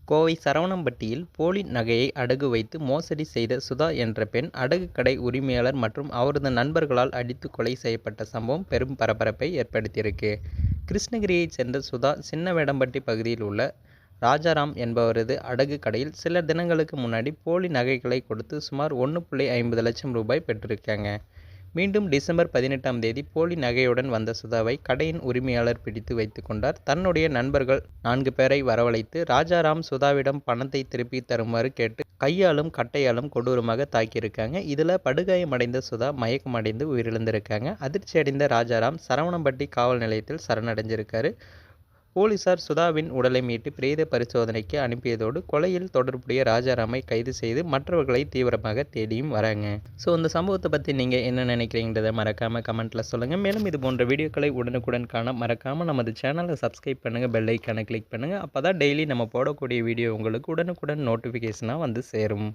கோவை சரவணம்பட்டியில் போலி நகையை அடகு வைத்து மோசடி செய்த சுதா என்ற பெண் அடகு கடை உரிமையாளர் மற்றும் அவரது நண்பர்களால் அடித்து கொலை செய்யப்பட்ட சம்பவம் பெரும் பரபரப்பை ஏற்படுத்தியிருக்கு. கிருஷ்ணகிரியைச் சேர்ந்த சுதா சின்னவேடம்பட்டி பகுதியில் உள்ள ராஜாராம் என்பவரது அடகு கடையில் சில தினங்களுக்கு முன்னாடி போலி நகைகளை கொடுத்து சுமார் 1.50 லட்சம் ரூபாய் பெற்றிருக்காங்க. மீண்டும் டிசம்பர் 18ஆம் தேதி போலி நகையுடன் வந்த சுதாவை கடையின் உரிமையாளர் பிடித்து வைத்துக் கொண்டார். தன்னுடைய நண்பர்கள் 4 பேரை வரவழைத்து ராஜாராம் சுதாவிடம் பணத்தை திருப்பி தருமாறு கேட்டு கையாலும் கட்டையாலும் கொடூரமாக தாக்கியிருக்காங்க. இதில் படுகாயமடைந்த சுதா மயக்கமடைந்து உயிரிழந்திருக்காங்க. அதிர்ச்சியடைந்த ராஜாராம் சரவணம்பட்டி காவல் நிலையத்தில் சரணடைஞ்சிருக்காரு. போலீசார் சுதாவின் உடலை மீட்டு பிரேத பரிசோதனைக்கு அனுப்பியதோடு கொலையில் தொடர்புடைய ராஜாராமை கைது செய்து மற்றவர்களை தீவிரமாக தேடியும் வராங்க. ஸோ இந்த சம்பவத்தை பற்றி நீங்கள் என்ன நினைக்கிறீங்கிறத மறக்காமல் கமெண்ட்டில் சொல்லுங்கள். மேலும் இது போன்ற வீடியோக்களை உடனுக்குடன் காண மறக்காமல் நமது சேனலை சப்ஸ்கிரைப் பண்ணுங்கள், பெல் ஐக்கானை கிளிக் பண்ணுங்கள். அப்போ தான் டெய்லி நம்ம போடக்கூடிய வீடியோ உங்களுக்கு உடனுக்குடன் நோட்டிஃபிகேஷனாக வந்து சேரும்.